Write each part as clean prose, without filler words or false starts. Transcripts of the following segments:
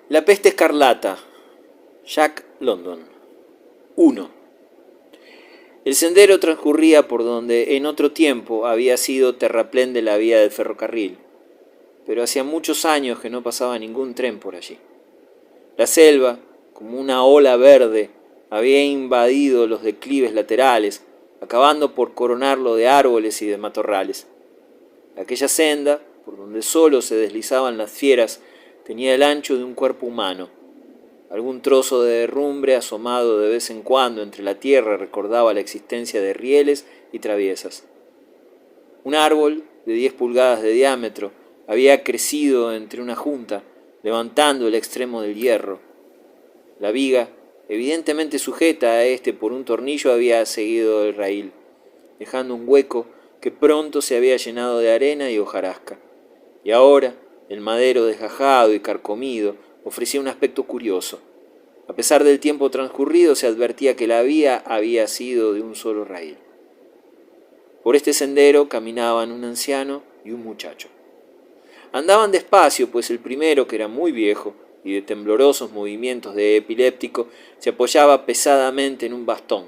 La peste escarlata. Jack London. 1. El sendero transcurría por donde en otro tiempo había sido terraplén de la vía del ferrocarril, pero hacía muchos años que no pasaba ningún tren por allí. La selva, como una ola verde, había invadido los declives laterales, acabando por coronarlo de árboles y de matorrales. Aquella senda, por donde solo se deslizaban las fieras, tenía el ancho de un cuerpo humano. Algún trozo de derrumbre asomado de vez en cuando entre la tierra recordaba la existencia de rieles y traviesas. Un árbol de 10 pulgadas de diámetro había crecido entre una junta, levantando el extremo del hierro. La viga, evidentemente sujeta a este por un tornillo, había seguido el raíl, dejando un hueco que pronto se había llenado de arena y hojarasca. Y ahora, el madero desgajado y carcomido ofrecía un aspecto curioso. A pesar del tiempo transcurrido, se advertía que la vía había sido de un solo raíl. Por este sendero caminaban un anciano y un muchacho. Andaban despacio, pues el primero, que era muy viejo y de temblorosos movimientos de epiléptico, se apoyaba pesadamente en un bastón.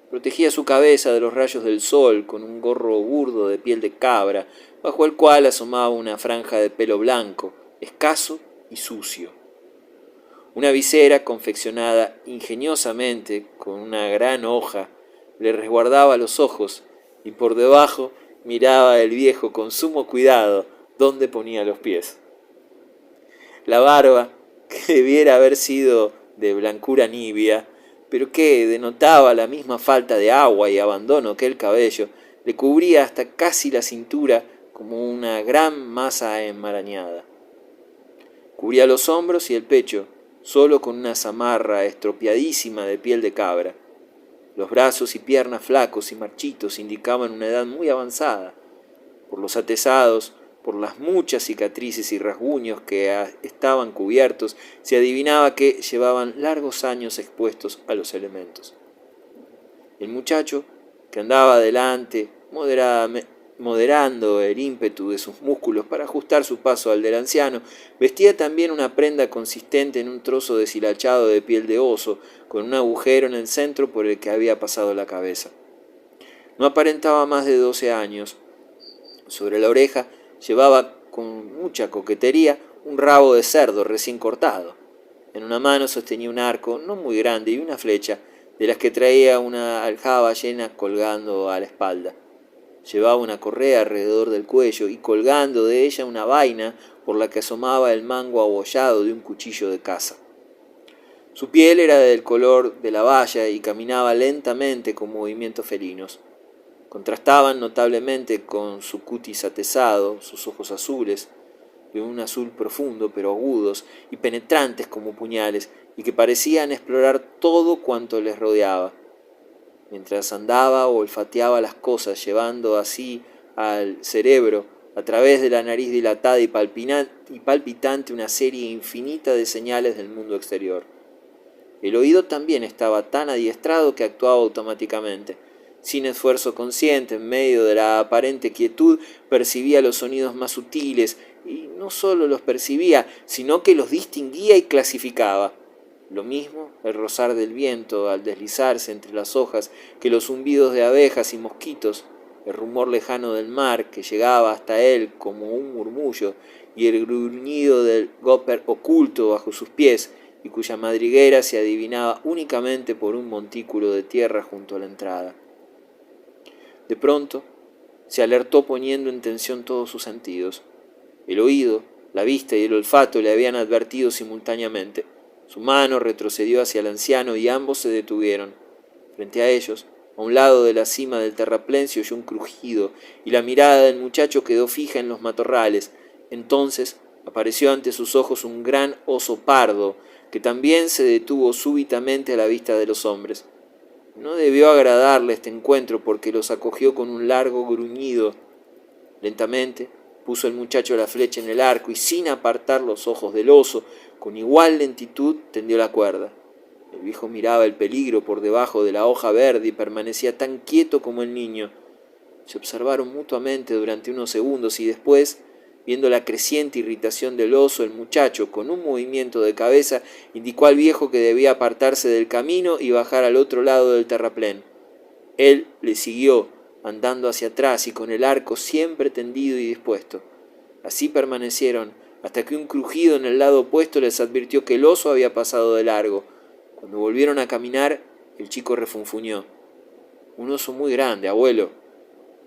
Protegía su cabeza de los rayos del sol con un gorro burdo de piel de cabra, bajo el cual asomaba una franja de pelo blanco, escaso y sucio. Una visera confeccionada ingeniosamente con una gran hoja le resguardaba los ojos, y por debajo miraba el viejo con sumo cuidado dónde ponía los pies. La barba, que debiera haber sido de blancura nibia, pero que denotaba la misma falta de agua y abandono que el cabello, le cubría hasta casi la cintura como una gran masa enmarañada. Cubría los hombros y el pecho, solo con una zamarra estropeadísima de piel de cabra. Los brazos y piernas flacos y marchitos indicaban una edad muy avanzada. Por los atezados, por las muchas cicatrices y rasguños que estaban cubiertos, se adivinaba que llevaban largos años expuestos a los elementos. El muchacho, que andaba adelante, moderando el ímpetu de sus músculos para ajustar su paso al del anciano, vestía también una prenda consistente en un trozo deshilachado de piel de oso, con un agujero en el centro por el que había pasado la cabeza. No aparentaba más de 12 años. Sobre la oreja llevaba con mucha coquetería un rabo de cerdo recién cortado. En una mano sostenía un arco no muy grande y una flecha, de las que traía una aljaba llena colgando a la espalda. Llevaba una correa alrededor del cuello y colgando de ella una vaina por la que asomaba el mango abollado de un cuchillo de caza. Su piel era del color de la valla y caminaba lentamente con movimientos felinos. Contrastaban notablemente con su cutis atezado, sus ojos azules, de un azul profundo pero agudos y penetrantes como puñales, y que parecían explorar todo cuanto les rodeaba. Mientras andaba olfateaba las cosas, llevando así al cerebro, a través de la nariz dilatada y palpitante, una serie infinita de señales del mundo exterior. El oído también estaba tan adiestrado que actuaba automáticamente. Sin esfuerzo consciente, en medio de la aparente quietud, percibía los sonidos más sutiles, y no solo los percibía, sino que los distinguía y clasificaba. Lo mismo el rozar del viento al deslizarse entre las hojas que los zumbidos de abejas y mosquitos, el rumor lejano del mar que llegaba hasta él como un murmullo, y el gruñido del gopher oculto bajo sus pies, y cuya madriguera se adivinaba únicamente por un montículo de tierra junto a la entrada. De pronto se alertó poniendo en tensión todos sus sentidos. El oído, la vista y el olfato le habían advertido simultáneamente. Su mano retrocedió hacia el anciano y ambos se detuvieron. Frente a ellos, a un lado de la cima del terraplén, se oyó un crujido y la mirada del muchacho quedó fija en los matorrales. Entonces apareció ante sus ojos un gran oso pardo, que también se detuvo súbitamente a la vista de los hombres. No debió agradarle este encuentro porque los acogió con un largo gruñido. Lentamente puso el muchacho la flecha en el arco y, sin apartar los ojos del oso, con igual lentitud tendió la cuerda. El viejo miraba el peligro por debajo de la hoja verde y permanecía tan quieto como el niño. Se observaron mutuamente durante unos segundos y después Viendo la creciente irritación del oso, el muchacho, con un movimiento de cabeza, indicó al viejo que debía apartarse del camino y bajar al otro lado del terraplén. Él le siguió, andando hacia atrás y con el arco siempre tendido y dispuesto. Así permanecieron, hasta que un crujido en el lado opuesto les advirtió que el oso había pasado de largo. Cuando volvieron a caminar, el chico refunfuñó. Un oso muy grande, abuelo.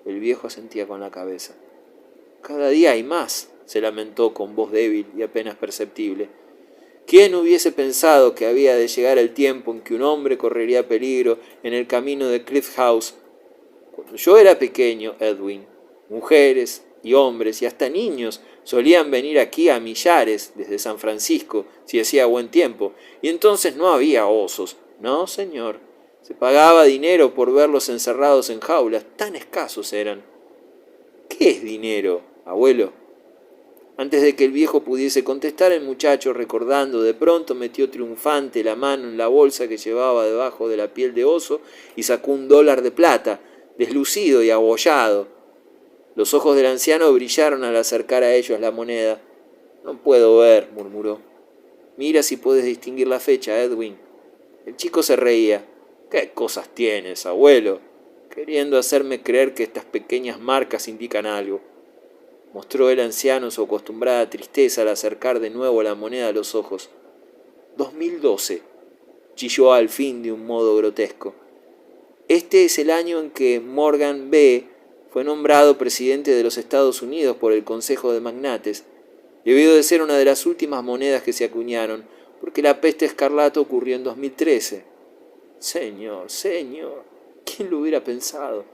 El viejo asentía con la cabeza. Cada día hay más, se lamentó con voz débil y apenas perceptible. ¿Quién hubiese pensado que había de llegar el tiempo en que un hombre correría peligro en el camino de Cliff House? Cuando yo era pequeño, Edwin, mujeres y hombres y hasta niños solían venir aquí a millares desde San Francisco si hacía buen tiempo, y entonces no había osos. No, señor. Se pagaba dinero por verlos encerrados en jaulas, tan escasos eran. ¿Qué es dinero, abuelo? Antes de que el viejo pudiese contestar, el muchacho, recordando de pronto, metió triunfante la mano en la bolsa que llevaba debajo de la piel de oso y sacó $1 de plata, deslucido y abollado. Los ojos del anciano brillaron al acercar a ellos la moneda. No puedo ver, murmuró. Mira si puedes distinguir la fecha, Edwin. El chico se reía. ¿Qué cosas tienes, abuelo? Queriendo hacerme creer que estas pequeñas marcas indican algo. Mostró el anciano su acostumbrada tristeza al acercar de nuevo la moneda a los ojos. 2012, chilló al fin de un modo grotesco. Este es el año en que Morgan B. fue nombrado presidente de los Estados Unidos por el Consejo de Magnates. Debió de ser una de las últimas monedas que se acuñaron, porque la peste escarlata ocurrió en 2013. Señor, ¿quién lo hubiera pensado?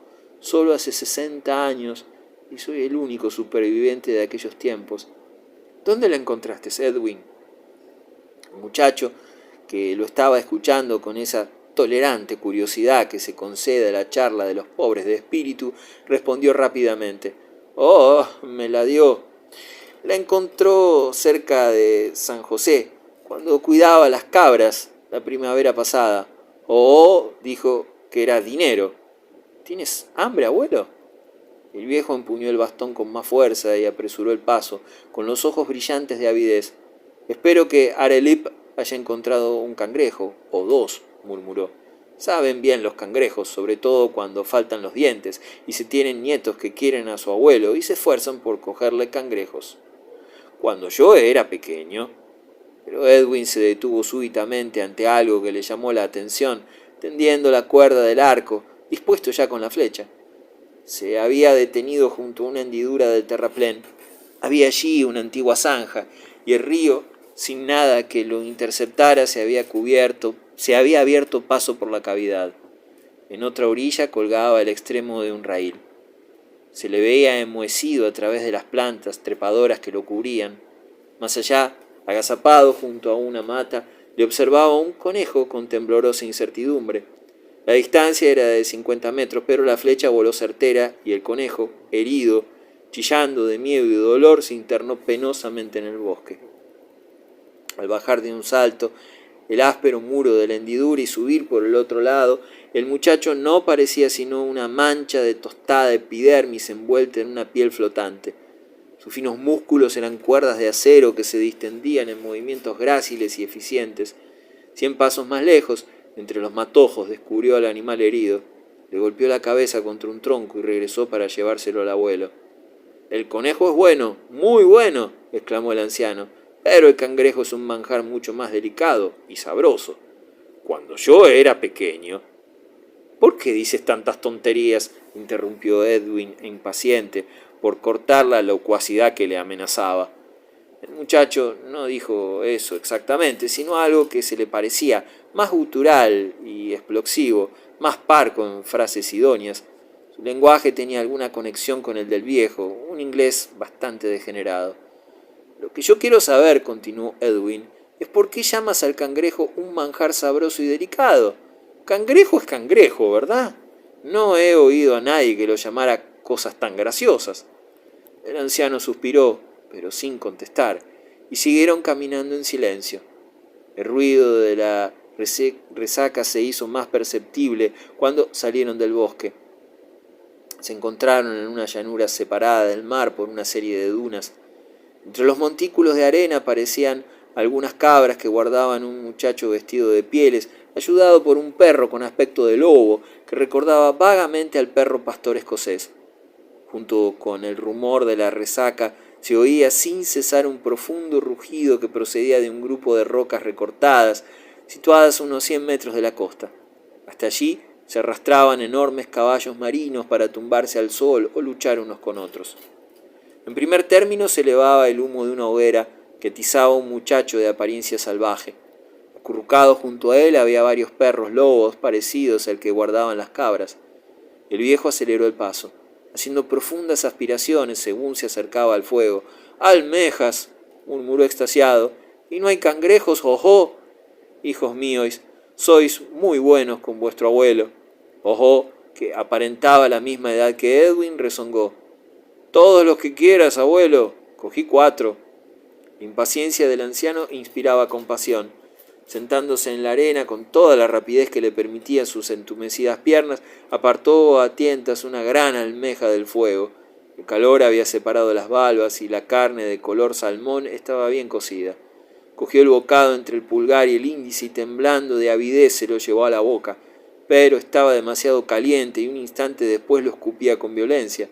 Solo hace 60 años, y soy el único superviviente de aquellos tiempos. ¿Dónde la encontraste, Edwin? El muchacho, que lo estaba escuchando con esa tolerante curiosidad que se concede a la charla de los pobres de espíritu, respondió rápidamente. Oh, me la dio. La encontró cerca de San José, cuando cuidaba las cabras la primavera pasada. Oh, dijo que era dinero. ¿Tienes hambre, abuelo? El viejo empuñó el bastón con más fuerza y apresuró el paso, con los ojos brillantes de avidez. Espero que Arelip haya encontrado un cangrejo, o dos, murmuró. Saben bien los cangrejos, sobre todo cuando faltan los dientes, y se tienen nietos que quieren a su abuelo y se esfuerzan por cogerle cangrejos. Cuando yo era pequeño... Pero Edwin se detuvo súbitamente ante algo que le llamó la atención, tendiendo la cuerda del arco, dispuesto ya con la flecha. Se había detenido junto a una hendidura del terraplén. Había allí una antigua zanja, y el río, sin nada que lo interceptara, se había abierto paso por la cavidad. En otra orilla colgaba el extremo de un raíl. Se le veía enmohecido a través de las plantas trepadoras que lo cubrían. Más allá, agazapado junto a una mata, le observaba un conejo con temblorosa incertidumbre. La distancia era de 50 metros, pero la flecha voló certera y el conejo, herido, chillando de miedo y de dolor, se internó penosamente en el bosque. Al bajar de un salto el áspero muro de la hendidura y subir por el otro lado, el muchacho no parecía sino una mancha de tostada epidermis envuelta en una piel flotante. Sus finos músculos eran cuerdas de acero que se distendían en movimientos gráciles y eficientes. 100 pasos más lejos, entre los matojos, descubrió al animal herido. Le golpeó la cabeza contra un tronco y regresó para llevárselo al abuelo. «El conejo es bueno, muy bueno», exclamó el anciano, «pero el cangrejo es un manjar mucho más delicado y sabroso. Cuando yo era pequeño...» «¿Por qué dices tantas tonterías?», interrumpió Edwin, impaciente por cortar la locuacidad que le amenazaba. El muchacho no dijo eso exactamente, sino algo que se le parecía más gutural y explosivo, más parco en frases idóneas. Su lenguaje tenía alguna conexión con el del viejo, un inglés bastante degenerado. «Lo que yo quiero saber», continuó Edwin, «es por qué llamas al cangrejo un manjar sabroso y delicado. Cangrejo es cangrejo, ¿verdad? No he oído a nadie que lo llamara cosas tan graciosas». El anciano suspiró, pero sin contestar, y siguieron caminando en silencio. El ruido de la resaca se hizo más perceptible cuando salieron del bosque. Se encontraron en una llanura separada del mar por una serie de dunas. Entre los montículos de arena aparecían algunas cabras que guardaban un muchacho vestido de pieles, ayudado por un perro con aspecto de lobo, que recordaba vagamente al perro pastor escocés. Junto con el rumor de la resaca se oía sin cesar un profundo rugido que procedía de un grupo de rocas recortadas, situadas a unos 100 metros de la costa. Hasta allí se arrastraban enormes caballos marinos para tumbarse al sol o luchar unos con otros. En primer término se elevaba el humo de una hoguera que atizaba a un muchacho de apariencia salvaje. Acurrucado junto a él había varios perros lobos parecidos al que guardaban las cabras. El viejo aceleró el paso, haciendo profundas aspiraciones según se acercaba al fuego. «¡Almejas!», murmuró extasiado. «¿Y no hay cangrejos, ojó? Hijos míos, sois muy buenos con vuestro abuelo». Ojó, que aparentaba la misma edad que Edwin, rezongó. «Todos los que quieras, abuelo. Cogí 4». La impaciencia del anciano inspiraba compasión. Sentándose en la arena con toda la rapidez que le permitían sus entumecidas piernas, apartó a tientas una gran almeja del fuego. El calor había separado las valvas y la carne de color salmón estaba bien cocida. Cogió el bocado entre el pulgar y el índice y temblando de avidez se lo llevó a la boca, pero estaba demasiado caliente y un instante después lo escupía con violencia.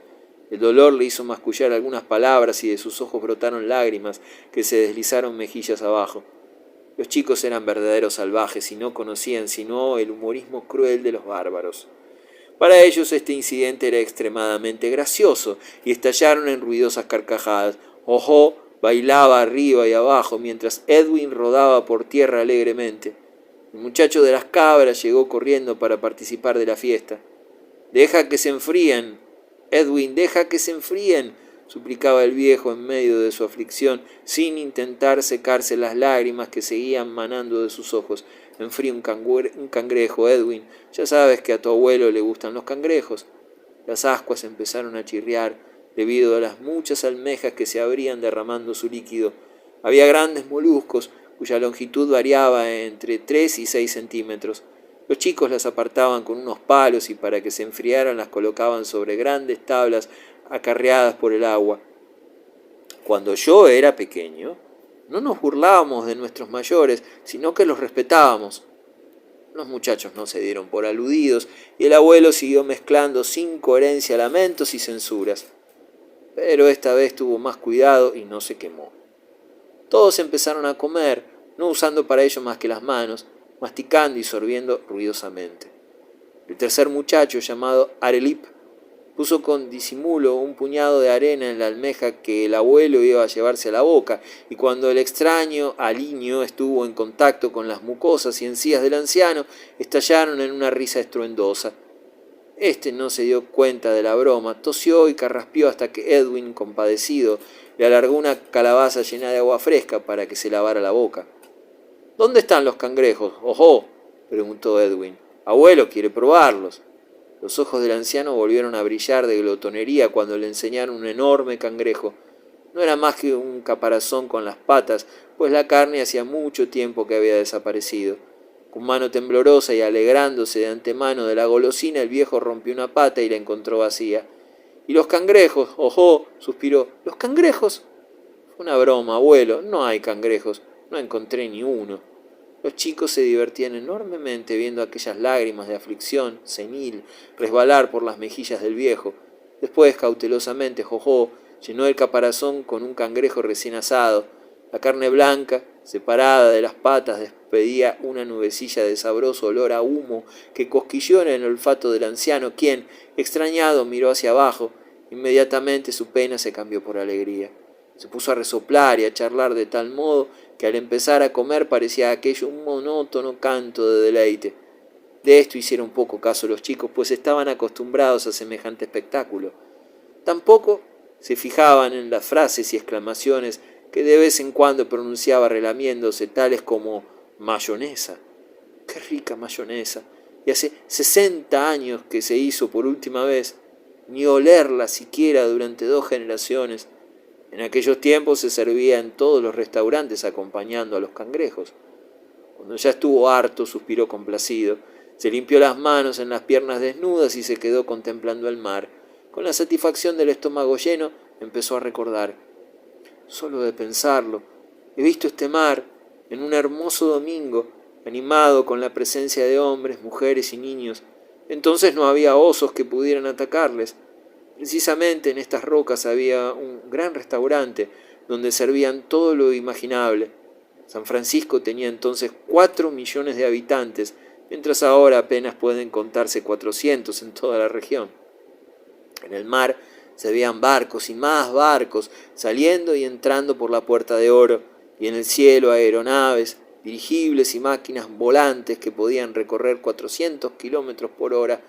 El dolor le hizo mascullar algunas palabras y de sus ojos brotaron lágrimas que se deslizaron mejillas abajo. Los chicos eran verdaderos salvajes y no conocían sino el humorismo cruel de los bárbaros. Para ellos este incidente era extremadamente gracioso y estallaron en ruidosas carcajadas. Ojo bailaba arriba y abajo mientras Edwin rodaba por tierra alegremente. El muchacho de las cabras llegó corriendo para participar de la fiesta. «Deja que se enfríen, Edwin, deja que se enfríen», suplicaba el viejo en medio de su aflicción, sin intentar secarse las lágrimas que seguían manando de sus ojos. «Enfría un cangrejo, Edwin. Ya sabes que a tu abuelo le gustan los cangrejos». Las ascuas empezaron a chirriar debido a las muchas almejas que se abrían derramando su líquido. Había grandes moluscos cuya longitud variaba entre 3 y 6 centímetros. Los chicos las apartaban con unos palos y para que se enfriaran las colocaban sobre grandes tablas acarreadas por el agua. Cuando yo era pequeño, no nos burlábamos de nuestros mayores, sino que los respetábamos. Los muchachos no se dieron por aludidos y el abuelo siguió mezclando sin coherencia lamentos y censuras. Pero esta vez tuvo más cuidado y no se quemó. Todos empezaron a comer, no usando para ello más que las manos, masticando y sorbiendo ruidosamente. El tercer muchacho, llamado Arelip, puso con disimulo un puñado de arena en la almeja que el abuelo iba a llevarse a la boca, y cuando el extraño aliño estuvo en contacto con las mucosas y encías del anciano, estallaron en una risa estruendosa. Este no se dio cuenta de la broma, tosió y carraspeó hasta que Edwin, compadecido, le alargó una calabaza llena de agua fresca para que se lavara la boca. «¿Dónde están los cangrejos? ¡Ojo!», preguntó Edwin. «Abuelo quiere probarlos». Los ojos del anciano volvieron a brillar de glotonería cuando le enseñaron un enorme cangrejo. No era más que un caparazón con las patas, pues la carne hacía mucho tiempo que había desaparecido. Con mano temblorosa y alegrándose de antemano de la golosina, el viejo rompió una pata y la encontró vacía. «¿Y los cangrejos? ¡Ojo!», suspiró. «¿Los cangrejos?». «Fue una broma, abuelo. No hay cangrejos. No encontré ni uno». Los chicos se divertían enormemente viendo aquellas lágrimas de aflicción senil resbalar por las mejillas del viejo. Después, cautelosamente, Jojo llenó el caparazón con un cangrejo recién asado. La carne blanca, separada de las patas, despedía una nubecilla de sabroso olor a humo que cosquilleó en el olfato del anciano, quien, extrañado, miró hacia abajo. Inmediatamente su pena se cambió por alegría. Se puso a resoplar y a charlar de tal modo que al empezar a comer parecía aquello un monótono canto de deleite. De esto hicieron poco caso los chicos, pues estaban acostumbrados a semejante espectáculo. Tampoco se fijaban en las frases y exclamaciones que de vez en cuando pronunciaba relamiéndose, tales como «mayonesa». ¡Qué rica mayonesa! Y hace 60 años que se hizo por última vez, ni olerla siquiera durante 2 generaciones. En aquellos tiempos se servía en todos los restaurantes acompañando a los cangrejos. Cuando ya estuvo harto, suspiró complacido. Se limpió las manos en las piernas desnudas y se quedó contemplando el mar. Con la satisfacción del estómago lleno, empezó a recordar. solo de pensarlo. He visto este mar en un hermoso domingo, animado con la presencia de hombres, mujeres y niños. Entonces no había osos que pudieran atacarles. Precisamente en estas rocas había un gran restaurante donde servían todo lo imaginable. San Francisco tenía entonces 4 millones de habitantes, mientras ahora apenas pueden contarse 400 en toda la región. En el mar se veían barcos y más barcos saliendo y entrando por la Puerta de Oro, y en el cielo aeronaves, dirigibles y máquinas volantes que podían recorrer 400 kilómetros por hora.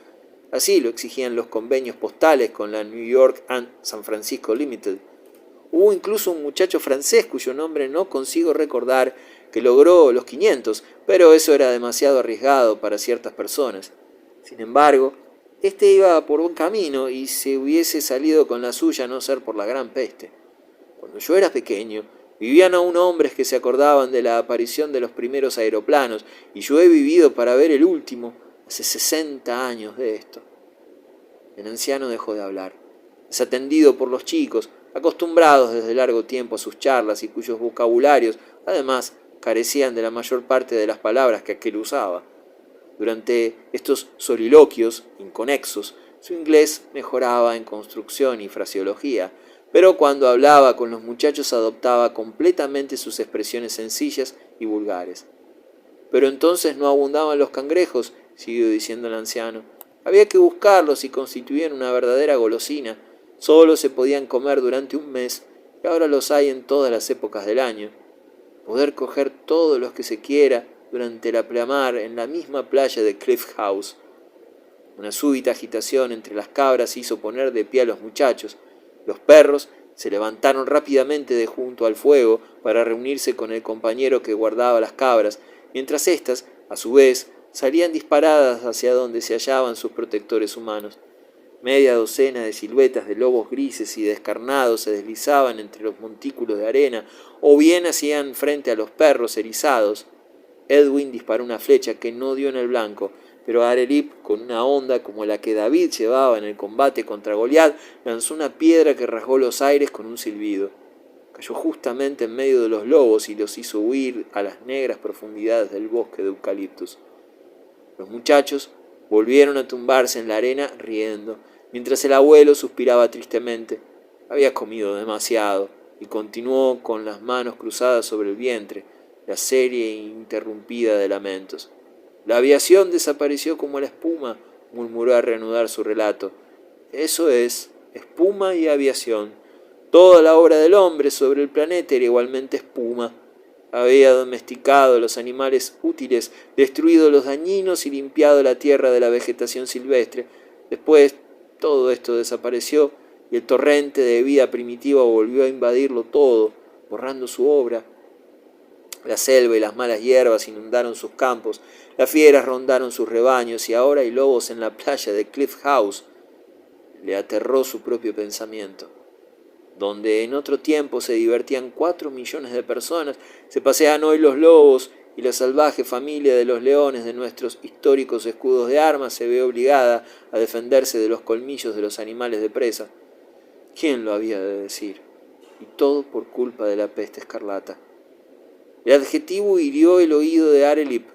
Así lo exigían los convenios postales con la New York and San Francisco Limited. Hubo incluso un muchacho francés cuyo nombre no consigo recordar, que logró los 500, pero eso era demasiado arriesgado para ciertas personas. Sin embargo, este iba por buen camino y se hubiese salido con la suya a no ser por la gran peste. Cuando yo era pequeño, vivían aún hombres que se acordaban de la aparición de los primeros aeroplanos, y yo he vivido para ver el último, hace 60 años de esto. El anciano dejó de hablar, desatendido por los chicos, acostumbrados desde largo tiempo a sus charlas y cuyos vocabularios, además, carecían de la mayor parte de las palabras que aquel usaba. Durante estos soliloquios inconexos, su inglés mejoraba en construcción y fraseología, pero cuando hablaba con los muchachos adoptaba completamente sus expresiones sencillas y vulgares. Pero entonces no abundaban los cangrejos, siguió diciendo el anciano. Había que buscarlos y constituían una verdadera golosina. Solo se podían comer durante un mes, y ahora los hay en todas las épocas del año. Poder coger todos los que se quiera durante la pleamar en la misma playa de Cliff House. Una súbita agitación entre las cabras hizo poner de pie a los muchachos. Los perros se levantaron rápidamente de junto al fuego para reunirse con el compañero que guardaba las cabras, mientras éstas, a su vez, salían disparadas hacia donde se hallaban sus protectores humanos. Media docena de siluetas de lobos grises y descarnados se deslizaban entre los montículos de arena, o bien hacían frente a los perros erizados. Edwin disparó una flecha que no dio en el blanco, pero Arelip, con una honda como la que David llevaba en el combate contra Goliat, lanzó una piedra que rasgó los aires con un silbido. Cayó justamente en medio de los lobos y los hizo huir a las negras profundidades del bosque de eucaliptus. Los muchachos volvieron a tumbarse en la arena riendo, mientras el abuelo suspiraba tristemente. Había comido demasiado y continuó con las manos cruzadas sobre el vientre, la serie interrumpida de lamentos. La aviación desapareció como la espuma, murmuró a reanudar su relato. Eso es, espuma y aviación. Toda la obra del hombre sobre el planeta era igualmente espuma. Había domesticado los animales útiles, destruido los dañinos y limpiado la tierra de la vegetación silvestre. Después todo esto desapareció y el torrente de vida primitiva volvió a invadirlo todo, borrando su obra. La selva y las malas hierbas inundaron sus campos, las fieras rondaron sus rebaños y ahora hay lobos en la playa de Cliff House. Le aterró su propio pensamiento. Donde en otro tiempo se divertían 4 millones de personas, se pasean hoy los lobos y la salvaje familia de los leones de nuestros históricos escudos de armas se ve obligada a defenderse de los colmillos de los animales de presa. ¿Quién lo había de decir? Y todo por culpa de la peste escarlata. El adjetivo hirió el oído de Arelip.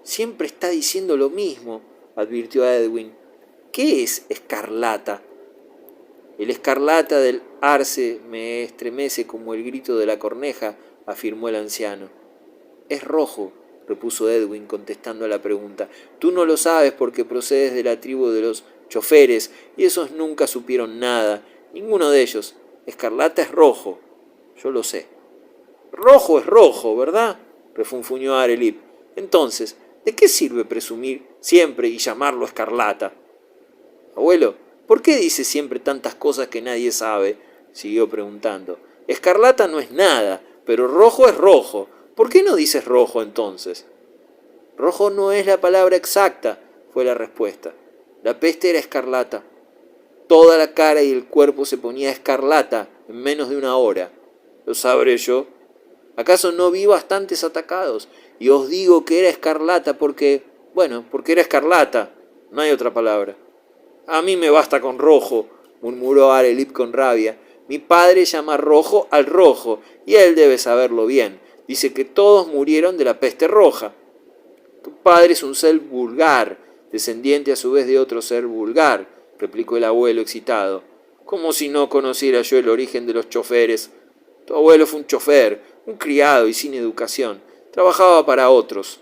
Siempre está diciendo lo mismo, advirtió a Edwin. ¿Qué es escarlata? El escarlata del arce me estremece como el grito de la corneja, afirmó el anciano. Es rojo, repuso Edwin contestando a la pregunta. Tú no lo sabes porque procedes de la tribu de los choferes y esos nunca supieron nada, ninguno de ellos. Escarlata es rojo, yo lo sé. Rojo es rojo, ¿verdad? Refunfuñó Arelip. Entonces, ¿de qué sirve presumir siempre y llamarlo escarlata? Abuelo, ¿por qué dices siempre tantas cosas que nadie sabe? Siguió preguntando. Escarlata no es nada, pero rojo es rojo. ¿Por qué no dices rojo entonces? Rojo no es la palabra exacta, fue la respuesta. La peste era escarlata. Toda la cara y el cuerpo se ponía escarlata en menos de una hora. ¿Lo sabré yo? ¿Acaso no vi bastantes atacados? Y os digo que era escarlata porque era escarlata. No hay otra palabra. A mí me basta con rojo, murmuró Arelip con rabia. Mi padre llama rojo al rojo, y él debe saberlo bien. Dice que todos murieron de la peste roja. Tu padre es un ser vulgar, descendiente a su vez de otro ser vulgar, replicó el abuelo excitado. Como si no conociera yo el origen de los choferes. Tu abuelo fue un chofer, un criado y sin educación. Trabajaba para otros.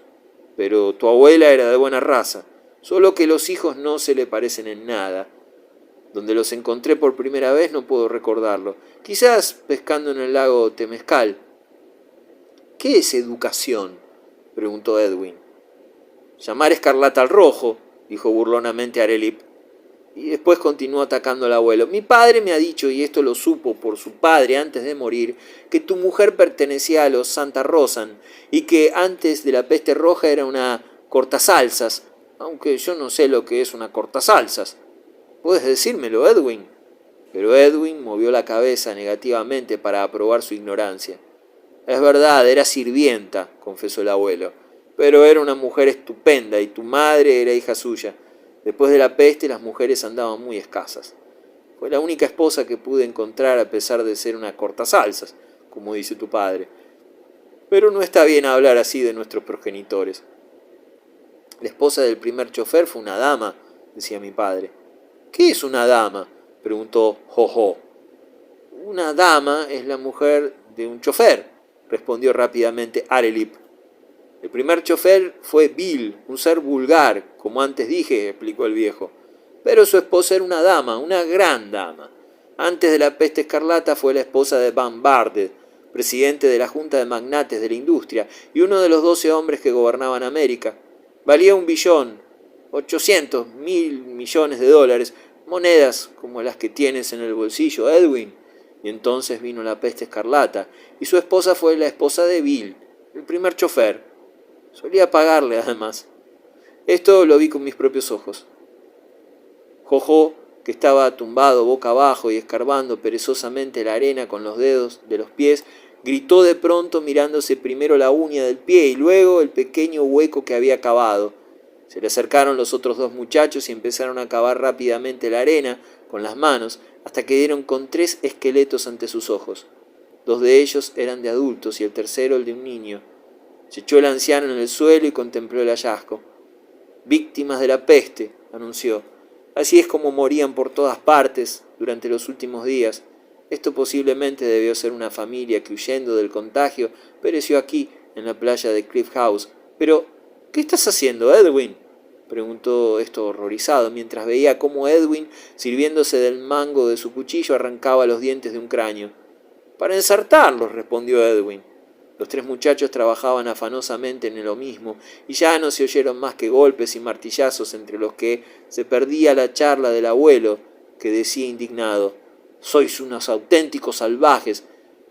Pero tu abuela era de buena raza, solo que los hijos no se le parecen en nada. Donde los encontré por primera vez no puedo recordarlo. Quizás pescando en el lago Temescal. ¿Qué es educación?, preguntó Edwin. Llamar escarlata al rojo, dijo burlonamente Arelip. Y después continuó atacando al abuelo. Mi padre me ha dicho, y esto lo supo por su padre antes de morir, que tu mujer pertenecía a los Santa Rosan y que antes de la peste roja era una cortasalsas, aunque yo no sé lo que es una cortasalsas. ¿Puedes decírmelo, Edwin? Pero Edwin movió la cabeza negativamente para aprobar su ignorancia. Es verdad, era sirvienta, confesó el abuelo, pero era una mujer estupenda y tu madre era hija suya. Después de la peste las mujeres andaban muy escasas. Fue la única esposa que pude encontrar a pesar de ser una cortasalsas, como dice tu padre. Pero no está bien hablar así de nuestros progenitores. La esposa del primer chofer fue una dama, decía mi padre. ¿Qué es una dama?, preguntó Jojo. Una dama es la mujer de un chofer, respondió rápidamente Arelip. El primer chofer fue Bill, un ser vulgar, como antes dije, explicó el viejo. Pero su esposa era una dama, una gran dama. Antes de la peste escarlata fue la esposa de Van Barde, presidente de la Junta de Magnates de la Industria y uno de los 12 hombres que gobernaban América. Valía 1.800.000.000.000 de dólares, monedas como las que tienes en el bolsillo, Edwin. Y entonces vino la peste escarlata, y su esposa fue la esposa de Bill, el primer chofer. Solía pagarle, además. Esto lo vi con mis propios ojos. Jojo, que estaba tumbado boca abajo y escarbando perezosamente la arena con los dedos de los pies, gritó de pronto mirándose primero la uña del pie y luego el pequeño hueco que había cavado. Se le acercaron los otros dos muchachos y empezaron a cavar rápidamente la arena con las manos hasta que dieron con 3 esqueletos ante sus ojos. 2 de ellos eran de adultos y el tercero el de un niño. Se echó el anciano en el suelo y contempló el hallazgo. Víctimas de la peste, anunció. Así es como morían por todas partes durante los últimos días. Esto posiblemente debió ser una familia que, huyendo del contagio, pereció aquí, en la playa de Cliff House. Pero, ¿qué estás haciendo, Edwin?, preguntó esto horrorizado, mientras veía cómo Edwin, sirviéndose del mango de su cuchillo, arrancaba los dientes de un cráneo. Para ensartarlos, respondió Edwin. Los 3 muchachos trabajaban afanosamente en lo mismo, y ya no se oyeron más que golpes y martillazos entre los que se perdía la charla del abuelo, que decía indignado: «Sois unos auténticos salvajes.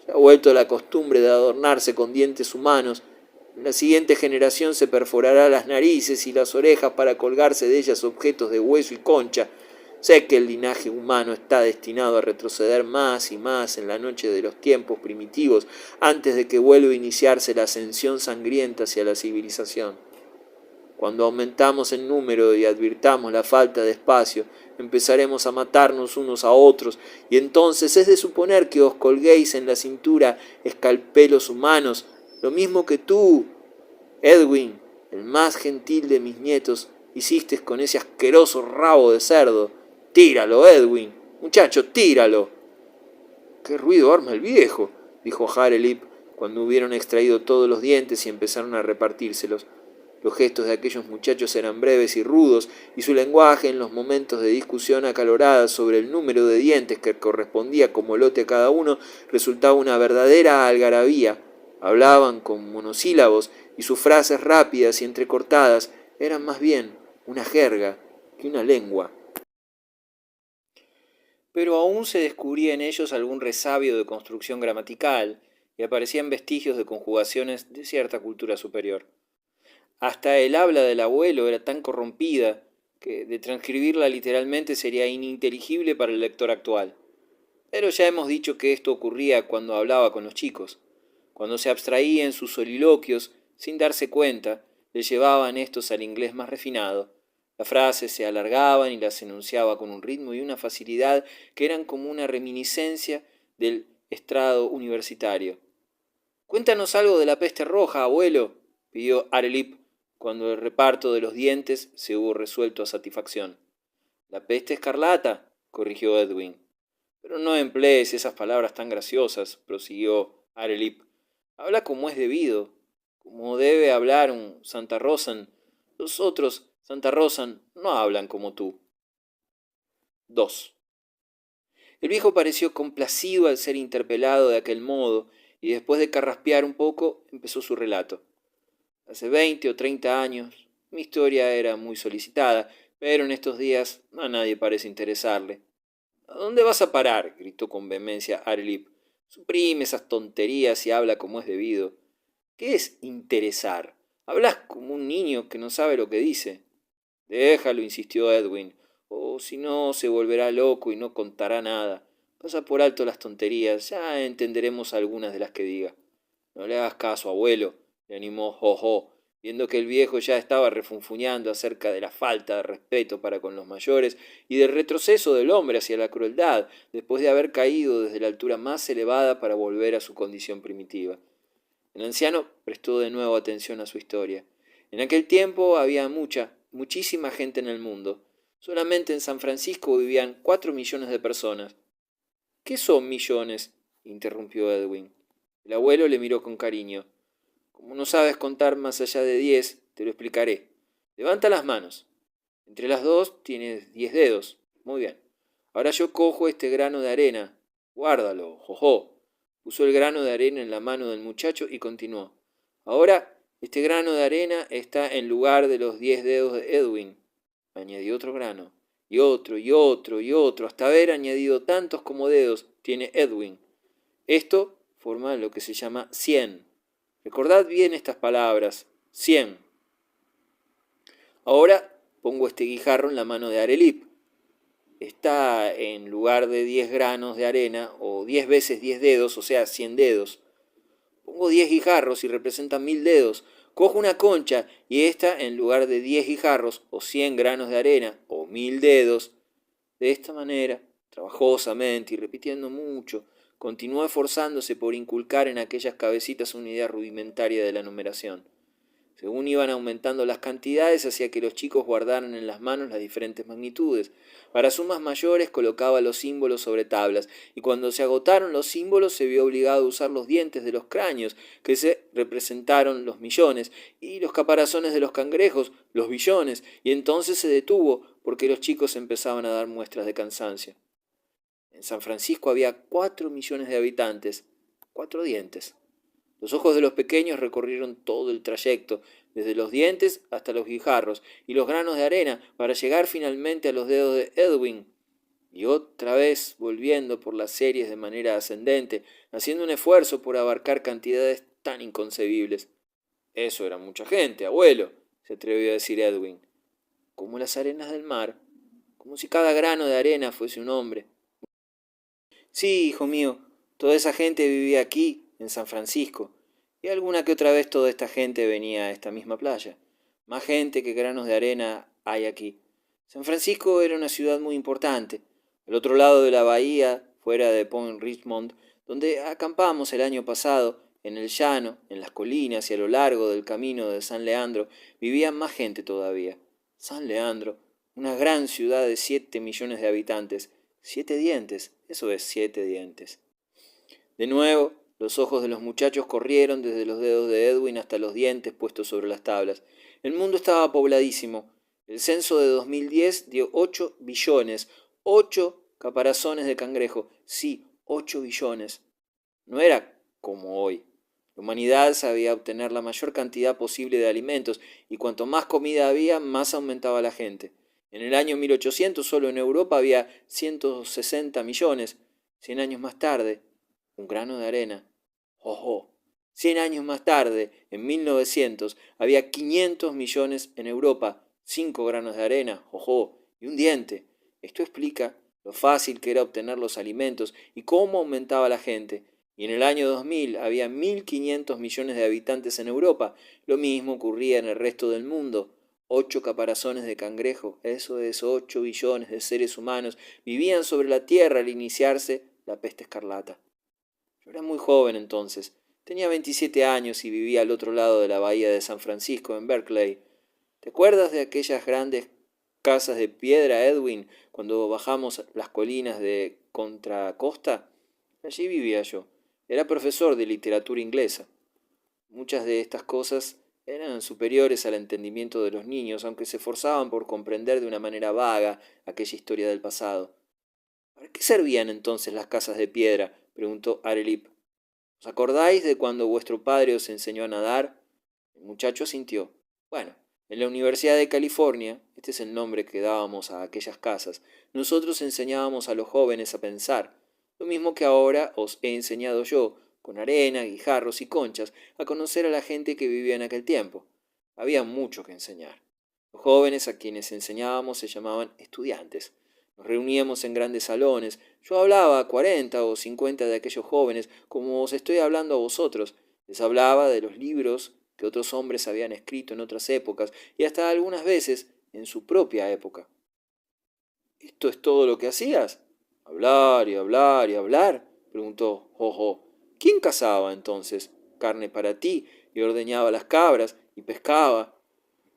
Se ha vuelto la costumbre de adornarse con dientes humanos. En la siguiente generación se perforará las narices y las orejas para colgarse de ellas objetos de hueso y concha. Sé que el linaje humano está destinado a retroceder más y más en la noche de los tiempos primitivos, antes de que vuelva a iniciarse la ascensión sangrienta hacia la civilización. Cuando aumentamos en número y advirtamos la falta de espacio, empezaremos a matarnos unos a otros, y entonces es de suponer que os colguéis en la cintura escalpelos humanos, lo mismo que tú, Edwin, el más gentil de mis nietos, hiciste con ese asqueroso rabo de cerdo. Tíralo, Edwin. Muchacho, tíralo. ¿Qué ruido arma el viejo?, dijo Harelip, cuando hubieron extraído todos los dientes y empezaron a repartírselos. Los gestos de aquellos muchachos eran breves y rudos, y su lenguaje, en los momentos de discusión acalorada sobre el número de dientes que correspondía como lote a cada uno, resultaba una verdadera algarabía. Hablaban con monosílabos, y sus frases rápidas y entrecortadas eran más bien una jerga que una lengua. Pero aún se descubría en ellos algún resabio de construcción gramatical y aparecían vestigios de conjugaciones de cierta cultura superior. Hasta el habla del abuelo era tan corrompida que de transcribirla literalmente sería ininteligible para el lector actual. Pero ya hemos dicho que esto ocurría cuando hablaba con los chicos. Cuando se abstraía en sus soliloquios, sin darse cuenta, le llevaban estos al inglés más refinado. Las frases se alargaban y las enunciaba con un ritmo y una facilidad que eran como una reminiscencia del estrado universitario. «Cuéntanos algo de la peste roja, abuelo», pidió Arelip, cuando el reparto de los dientes se hubo resuelto a satisfacción. «La peste escarlata», corrigió Edwin. «Pero no emplees esas palabras tan graciosas», prosiguió Arelip. «Habla como es debido, como debe hablar un Santa Rosan. Los otros Santa Rosan no hablan como tú». 2. El viejo pareció complacido al ser interpelado de aquel modo, y después de carraspear un poco, empezó su relato. Hace 20 o 30 años, mi historia era muy solicitada, pero en estos días a nadie parece interesarle. «¿A dónde vas a parar?», gritó con vehemencia Arelip. «Suprime esas tonterías y habla como es debido. ¿Qué es interesar? Hablas como un niño que no sabe lo que dice». «Déjalo», insistió Edwin, «o si no se volverá loco y no contará nada. Pasa por alto las tonterías, ya entenderemos algunas de las que diga». «No le hagas caso, abuelo», le animó Jojo, viendo que el viejo ya estaba refunfuñando acerca de la falta de respeto para con los mayores y del retroceso del hombre hacia la crueldad, después de haber caído desde la altura más elevada para volver a su condición primitiva. El anciano prestó de nuevo atención a su historia. En aquel tiempo había muchísima gente en el mundo. Solamente en San Francisco vivían 4 millones de personas. «¿Qué son millones?», interrumpió Edwin. El abuelo le miró con cariño. «Como no sabes contar más allá de 10, te lo explicaré. Levanta las manos. Entre las dos tienes 10 dedos. Muy bien. Ahora yo cojo este grano de arena. Guárdalo, jojo». Puso el grano de arena en la mano del muchacho y continuó. «Ahora este grano de arena está en lugar de los 10 dedos de Edwin». Añadió otro grano, y otro, y otro, y otro, hasta haber añadido tantos como dedos tiene Edwin. Esto forma lo que se llama 100. Recordad bien estas palabras, 100. Ahora pongo este guijarro en la mano de Arelip. Está en lugar de 10 granos de arena, o 10 veces 10 dedos, o sea, 100 dedos. Pongo 10 guijarros y representan 1000 dedos. Cojo una concha y esta en lugar de 10 guijarros, o 100 granos de arena, o 1000 dedos. De esta manera, trabajosamente y repitiendo mucho, continuó esforzándose por inculcar en aquellas cabecitas una idea rudimentaria de la numeración. Según iban aumentando las cantidades, hacía que los chicos guardaran en las manos las diferentes magnitudes. Para sumas mayores colocaba los símbolos sobre tablas, y cuando se agotaron los símbolos se vio obligado a usar los dientes de los cráneos, que se representaron los millones, y los caparazones de los cangrejos, los billones, y entonces se detuvo, porque los chicos empezaban a dar muestras de cansancio. En San Francisco había 4 millones de habitantes, 4 dientes. Los ojos de los pequeños recorrieron todo el trayecto, desde los dientes hasta los guijarros y los granos de arena, para llegar finalmente a los dedos de Edwin, y otra vez volviendo por las series de manera ascendente, haciendo un esfuerzo por abarcar cantidades tan inconcebibles. «Eso era mucha gente, abuelo», se atrevió a decir Edwin. «Como las arenas del mar, como si cada grano de arena fuese un hombre». «Sí, hijo mío, toda esa gente vivía aquí, en San Francisco, y alguna que otra vez toda esta gente venía a esta misma playa. Más gente que granos de arena hay aquí. San Francisco era una ciudad muy importante. Al otro lado de la bahía, fuera de Point Richmond, donde acampamos el año pasado, en el llano, en las colinas y a lo largo del camino de San Leandro, vivía más gente todavía. San Leandro, una gran ciudad de 7 millones de habitantes. 7 dientes, eso es 7 dientes». De nuevo, los ojos de los muchachos corrieron desde los dedos de Edwin hasta los dientes puestos sobre las tablas. El mundo estaba pobladísimo. El censo de 2010 dio 8 billones, 8 caparazones de cangrejo. Sí, 8 billones. No era como hoy. La humanidad sabía obtener la mayor cantidad posible de alimentos, y cuanto más comida había, más aumentaba la gente. En el año 1800 solo en Europa había 160 millones. 100 años más tarde, un grano de arena. ¡Ojo! 100 años más tarde, en 1900, había 500 millones en Europa, 5 granos de arena, ¡ojo! Y un diente. Esto explica lo fácil que era obtener los alimentos y cómo aumentaba la gente. Y en el año 2000 había 1.500 millones de habitantes en Europa. Lo mismo ocurría en el resto del mundo. 8 caparazones de cangrejo, eso es 8 billones de seres humanos, vivían sobre la tierra al iniciarse la peste escarlata. Yo era muy joven entonces. Tenía 27 años y vivía al otro lado de la bahía de San Francisco, en Berkeley. ¿Te acuerdas de aquellas grandes casas de piedra, Edwin, cuando bajamos las colinas de Contra Costa? Allí vivía yo. Era profesor de literatura inglesa. Muchas de estas cosas eran superiores al entendimiento de los niños, aunque se esforzaban por comprender de una manera vaga aquella historia del pasado. ¿Para qué servían entonces las casas de piedra?, preguntó Arelip. ¿Os acordáis de cuando vuestro padre os enseñó a nadar? El muchacho asintió. Bueno, en la Universidad de California, este es el nombre que dábamos a aquellas casas, nosotros enseñábamos a los jóvenes a pensar, lo mismo que ahora os he enseñado yo, con arena, guijarros y conchas, a conocer a la gente que vivía en aquel tiempo. Había mucho que enseñar. Los jóvenes a quienes enseñábamos se llamaban estudiantes. Nos reuníamos en grandes salones. Yo hablaba a 40 o 50 de aquellos jóvenes, como os estoy hablando a vosotros. Les hablaba de los libros que otros hombres habían escrito en otras épocas y hasta algunas veces en su propia época. ¿Esto es todo lo que hacías? Hablar y hablar y hablar, preguntó Jojo. ¿Quién cazaba entonces carne para ti y ordeñaba las cabras y pescaba?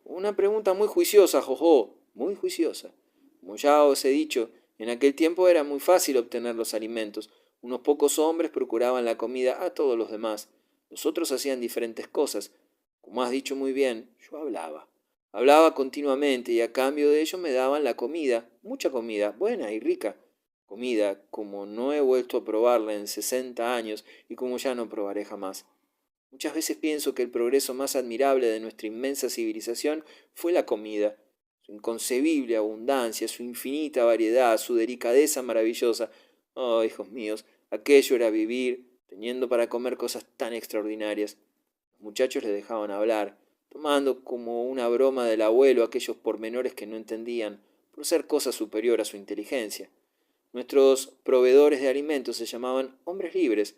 Una pregunta muy juiciosa, Jojo, muy juiciosa. Como ya os he dicho, en aquel tiempo era muy fácil obtener los alimentos. Unos pocos hombres procuraban la comida a todos los demás. Los otros hacían diferentes cosas. Como has dicho muy bien, yo hablaba. Hablaba continuamente y a cambio de ello me daban la comida, mucha comida, buena y rica. Comida como no he vuelto a probarla en 60 años y como ya no probaré jamás. Muchas veces pienso que el progreso más admirable de nuestra inmensa civilización fue la comida, su inconcebible abundancia, su infinita variedad, su delicadeza maravillosa. Oh, hijos míos, aquello era vivir, teniendo para comer cosas tan extraordinarias. Los muchachos le dejaban hablar, tomando como una broma del abuelo aquellos pormenores que no entendían, por ser cosa superior a su inteligencia. Nuestros proveedores de alimentos se llamaban hombres libres,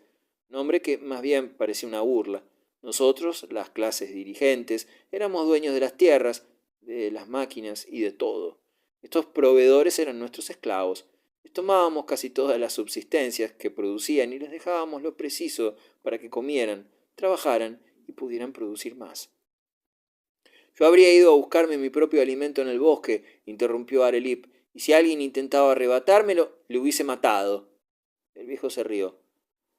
nombre que más bien parecía una burla. Nosotros, las clases dirigentes, éramos dueños de las tierras, de las máquinas y de todo. Estos proveedores eran nuestros esclavos. Les tomábamos casi todas las subsistencias que producían y les dejábamos lo preciso para que comieran, trabajaran y pudieran producir más. Yo habría ido a buscarme mi propio alimento en el bosque, interrumpió Arelip, y si alguien intentaba arrebatármelo, le hubiese matado. El viejo se rió.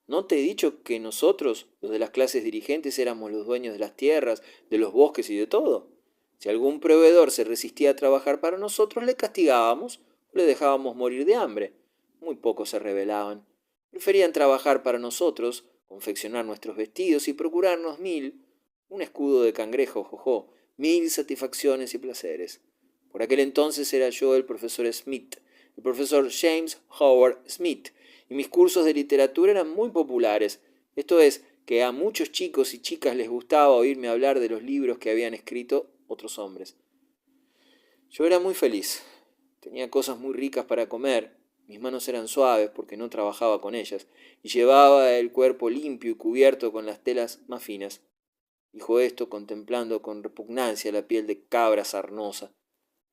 ¿No te he dicho que nosotros, los de las clases dirigentes, éramos los dueños de las tierras, de los bosques y de todo? Si algún proveedor se resistía a trabajar para nosotros, le castigábamos o le dejábamos morir de hambre. Muy pocos se rebelaban. Preferían trabajar para nosotros, confeccionar nuestros vestidos y procurarnos un escudo de cangrejo, jojo, 1000 satisfacciones y placeres. Por aquel entonces era yo el profesor Smith, el profesor James Howard Smith, y mis cursos de literatura eran muy populares. Esto es, que a muchos chicos y chicas les gustaba oírme hablar de los libros que habían escrito otros hombres. Yo era muy feliz. Tenía cosas muy ricas para comer. Mis manos eran suaves porque no trabajaba con ellas, y llevaba el cuerpo limpio y cubierto con las telas más finas. Dijo esto contemplando con repugnancia la piel de cabra sarnosa.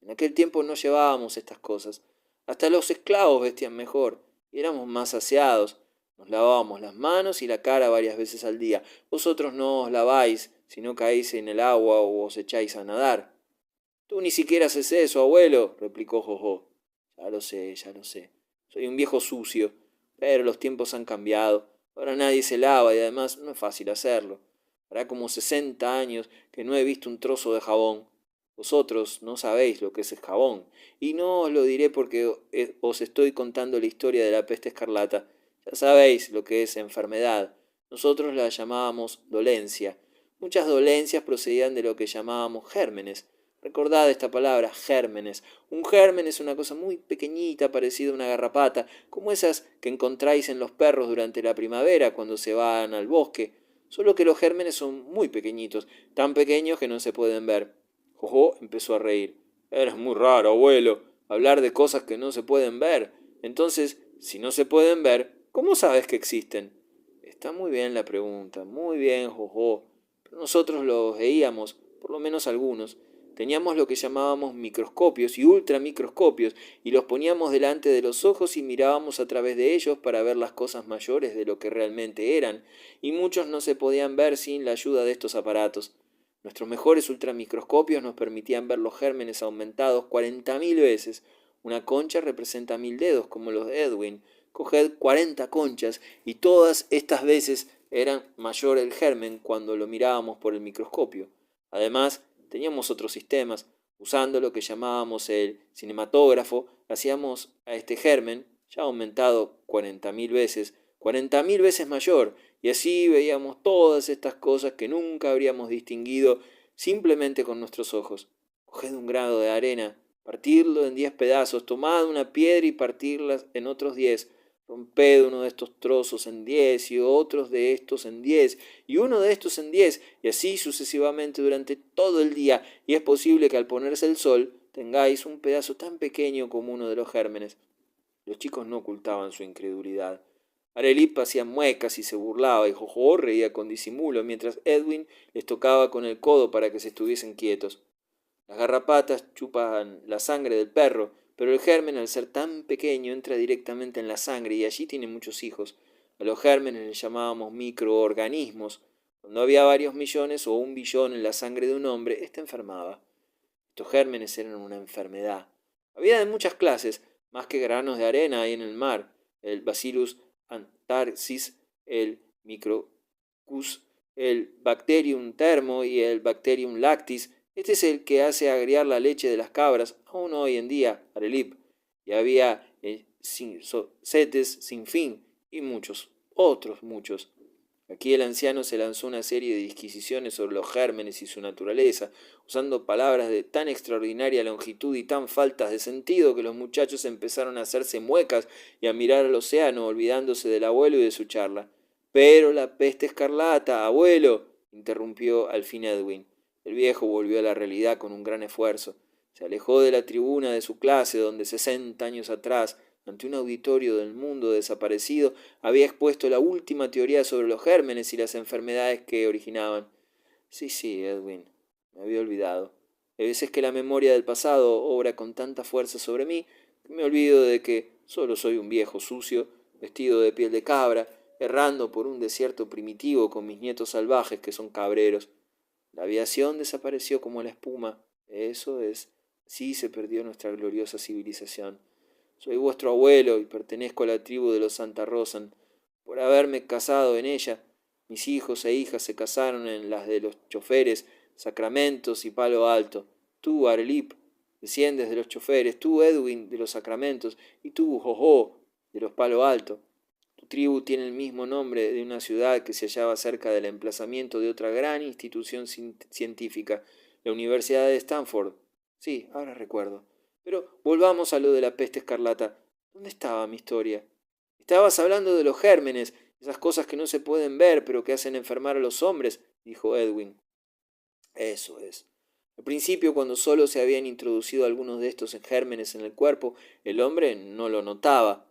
En aquel tiempo no llevábamos estas cosas. Hasta los esclavos vestían mejor y éramos más aseados. Nos lavábamos las manos y la cara varias veces al día. Vosotros no os laváis si no caéis en el agua o os echáis a nadar. Tú ni siquiera haces eso, abuelo, replicó Jojo. Ya lo sé, ya lo sé. Soy un viejo sucio, pero los tiempos han cambiado. Ahora nadie se lava y además no es fácil hacerlo. Hará como 60 años que no he visto un trozo de jabón. Vosotros no sabéis lo que es el jabón, y no os lo diré porque os estoy contando la historia de la peste escarlata. Ya sabéis lo que es enfermedad. Nosotros la llamábamos dolencia. Muchas dolencias procedían de lo que llamábamos gérmenes. Recordad esta palabra, gérmenes. Un germen es una cosa muy pequeñita, parecida a una garrapata, como esas que encontráis en los perros durante la primavera cuando se van al bosque. Solo que los gérmenes son muy pequeñitos, tan pequeños que no se pueden ver. Jojo empezó a reír. Eres muy raro, abuelo, hablar de cosas que no se pueden ver. Entonces, si no se pueden ver, ¿cómo sabes que existen? Está muy bien la pregunta, muy bien, Jojo. Pero nosotros los veíamos, por lo menos algunos. Teníamos lo que llamábamos microscopios y ultramicroscopios, y los poníamos delante de los ojos y mirábamos a través de ellos para ver las cosas mayores de lo que realmente eran, y muchos no se podían ver sin la ayuda de estos aparatos. Nuestros mejores ultramicroscopios nos permitían ver los gérmenes aumentados 40.000 veces. Una concha representa 1.000 dedos, como los de Edwin. Coged 40 conchas, y todas estas veces era mayor el germen cuando lo mirábamos por el microscopio. Además, teníamos otros sistemas. Usando lo que llamábamos el cinematógrafo, hacíamos a este germen, ya aumentado 40.000 veces mayor, y así veíamos todas estas cosas que nunca habríamos distinguido simplemente con nuestros ojos. Coged un grano de arena, partidlo en 10 pedazos, tomad una piedra y partidla en otros 10. Romped uno de estos trozos en 10 y otros de estos en 10 y uno de estos en 10 y así sucesivamente durante todo el día, y es posible que al ponerse el sol tengáis un pedazo tan pequeño como uno de los gérmenes. Los chicos no ocultaban su incredulidad. Arelip hacía muecas y se burlaba, y Jojo reía con disimulo, mientras Edwin les tocaba con el codo para que se estuviesen quietos. Las garrapatas chupan la sangre del perro, pero el germen, al ser tan pequeño, entra directamente en la sangre y allí tiene muchos hijos. A los gérmenes les llamábamos microorganismos. Cuando había varios millones o 1 billón en la sangre de un hombre, éste enfermaba. Estos gérmenes eran una enfermedad. Había de muchas clases, más que granos de arena hay en el mar. El Bacillus antarcis, el Microcus, el Bacterium thermo y el Bacterium lactis. Este es el que hace agriar la leche de las cabras, aún hoy en día, Arelip. Y había cetes sin fin, y muchos, otros muchos. Aquí el anciano se lanzó una serie de disquisiciones sobre los gérmenes y su naturaleza, usando palabras de tan extraordinaria longitud y tan faltas de sentido que los muchachos empezaron a hacerse muecas y a mirar al océano, olvidándose del abuelo y de su charla. Pero la peste escarlata, abuelo, interrumpió al fin Edwin. El viejo volvió a la realidad con un gran esfuerzo. Se alejó de la tribuna de su clase, donde 60 años atrás, ante un auditorio del mundo desaparecido, había expuesto la última teoría sobre los gérmenes y las enfermedades que originaban. Sí, Edwin, me había olvidado. Hay veces que la memoria del pasado obra con tanta fuerza sobre mí que me olvido de que solo soy un viejo sucio, vestido de piel de cabra, errando por un desierto primitivo con mis nietos salvajes que son cabreros. La aviación desapareció como la espuma. Eso es, así se perdió nuestra gloriosa civilización. Soy vuestro abuelo y pertenezco a la tribu de los Santa Rosan. Por haberme casado en ella, mis hijos e hijas se casaron en las de los choferes, Sacramentos y Palo Alto. Tú, Arelip, desciendes de los choferes, tú, Edwin, de los Sacramentos, y tú, Jojo, de los Palo Alto. Tu tribu tiene el mismo nombre de una ciudad que se hallaba cerca del emplazamiento de otra gran institución científica, la Universidad de Stanford. Sí, ahora recuerdo. Pero volvamos a lo de la peste escarlata. ¿Dónde estaba mi historia? Estabas hablando de los gérmenes, esas cosas que no se pueden ver, pero que hacen enfermar a los hombres, dijo Edwin. Eso es. Al principio, cuando solo se habían introducido algunos de estos gérmenes en el cuerpo, el hombre no lo notaba.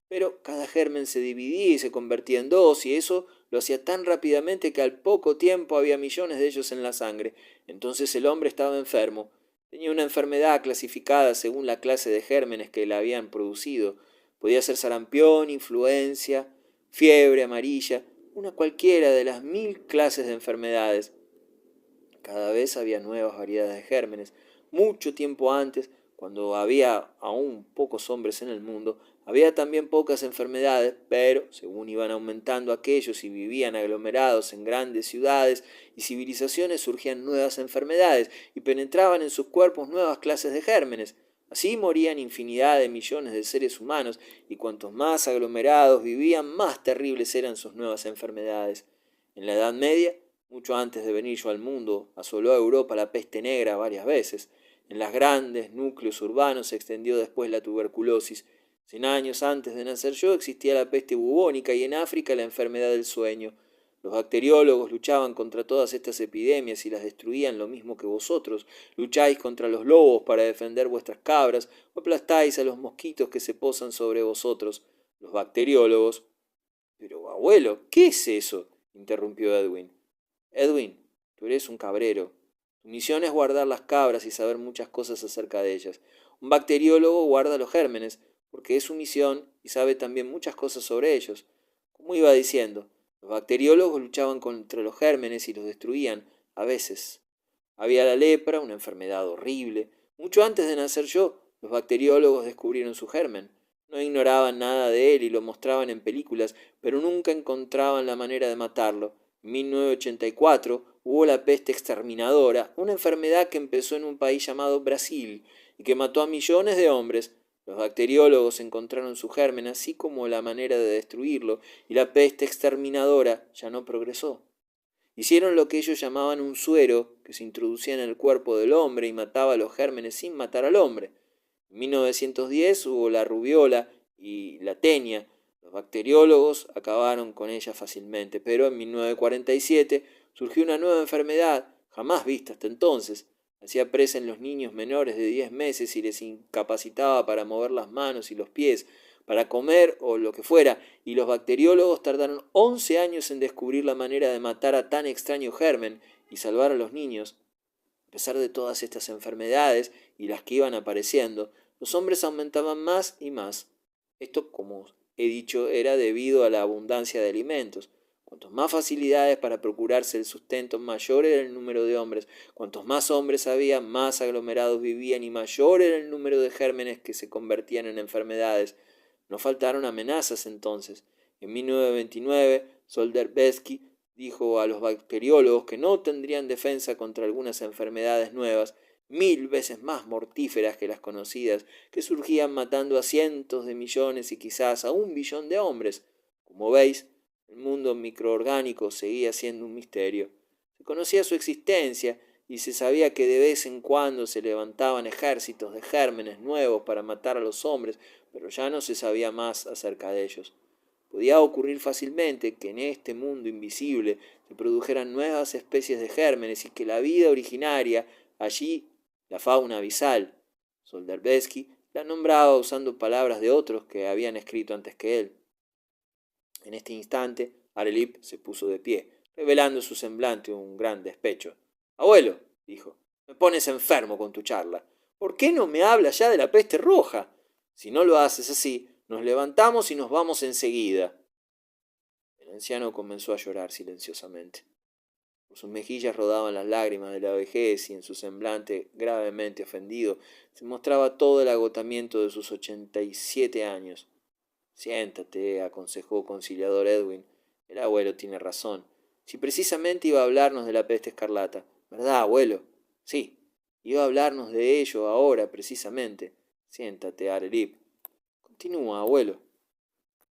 Pero cada germen se dividía y se convertía en dos, y eso lo hacía tan rápidamente que al poco tiempo había millones de ellos en la sangre. Entonces el hombre estaba enfermo. Tenía una enfermedad clasificada según la clase de gérmenes que la habían producido. Podía ser sarampión, influencia, fiebre amarilla, una cualquiera de las 1.000 clases de enfermedades. Cada vez había nuevas variedades de gérmenes. Mucho tiempo antes, cuando había aún pocos hombres en el mundo, había también pocas enfermedades, pero según iban aumentando aquellos y vivían aglomerados en grandes ciudades y civilizaciones, surgían nuevas enfermedades y penetraban en sus cuerpos nuevas clases de gérmenes. Así morían infinidad de millones de seres humanos, y cuantos más aglomerados vivían, más terribles eran sus nuevas enfermedades. En la Edad Media, mucho antes de venir yo al mundo, asoló a Europa la peste negra varias veces. En los grandes núcleos urbanos se extendió después la tuberculosis. 100 años antes de nacer yo existía la peste bubónica y en África la enfermedad del sueño. Los bacteriólogos luchaban contra todas estas epidemias y las destruían lo mismo que vosotros. Lucháis contra los lobos para defender vuestras cabras o aplastáis a los mosquitos que se posan sobre vosotros. Los bacteriólogos. Pero, abuelo, ¿qué es eso?, interrumpió Edwin. Edwin, tú eres un cabrero. Tu misión es guardar las cabras y saber muchas cosas acerca de ellas. Un bacteriólogo guarda los gérmenes, porque es su misión y sabe también muchas cosas sobre ellos. Como iba diciendo, los bacteriólogos luchaban contra los gérmenes y los destruían, a veces. Había la lepra, una enfermedad horrible. Mucho antes de nacer yo, los bacteriólogos descubrieron su germen. No ignoraban nada de él y lo mostraban en películas, pero nunca encontraban la manera de matarlo. En 1984 hubo la peste exterminadora, una enfermedad que empezó en un país llamado Brasil y que mató a millones de hombres. Los bacteriólogos encontraron su germen, así como la manera de destruirlo, y la peste exterminadora ya no progresó. Hicieron lo que ellos llamaban un suero, que se introducía en el cuerpo del hombre y mataba a los gérmenes sin matar al hombre. En 1910 hubo la rubiola y la tenia. Los bacteriólogos acabaron con ella fácilmente, pero en 1947 surgió una nueva enfermedad, jamás vista hasta entonces. Hacía presa en los niños menores de 10 meses y les incapacitaba para mover las manos y los pies, para comer o lo que fuera, y los bacteriólogos tardaron 11 años en descubrir la manera de matar a tan extraño germen y salvar a los niños. A pesar de todas estas enfermedades y las que iban apareciendo, los hombres aumentaban más y más. Esto, como he dicho, era debido a la abundancia de alimentos. Cuantos más facilidades para procurarse el sustento, mayor era el número de hombres. Cuantos más hombres había, más aglomerados vivían y mayor era el número de gérmenes que se convertían en enfermedades. No faltaron amenazas entonces. En 1929, Solderbesky dijo a los bacteriólogos que no tendrían defensa contra algunas enfermedades nuevas, 1000 veces más mortíferas que las conocidas, que surgían matando a cientos de millones y quizás a 1 billón de hombres. Como veis, el mundo microorgánico seguía siendo un misterio. Se conocía su existencia y se sabía que de vez en cuando se levantaban ejércitos de gérmenes nuevos para matar a los hombres, pero ya no se sabía más acerca de ellos. Podía ocurrir fácilmente que en este mundo invisible se produjeran nuevas especies de gérmenes y que la vida originaria, allí la fauna abisal, Solderbesky la nombraba usando palabras de otros que habían escrito antes que él. En este instante, Arelip se puso de pie, revelando en su semblante un gran despecho. Abuelo, dijo, me pones enfermo con tu charla. ¿Por qué no me hablas ya de la peste roja? Si no lo haces así, nos levantamos y nos vamos enseguida. El anciano comenzó a llorar silenciosamente. Por sus mejillas rodaban las lágrimas de la vejez y en su semblante gravemente ofendido se mostraba todo el agotamiento de sus 87 años. Siéntate, aconsejó conciliador Edwin. El abuelo tiene razón. Si precisamente iba a hablarnos de la peste escarlata. ¿Verdad, abuelo? Sí, iba a hablarnos de ello ahora, precisamente. Siéntate, Arelip. Continúa, abuelo.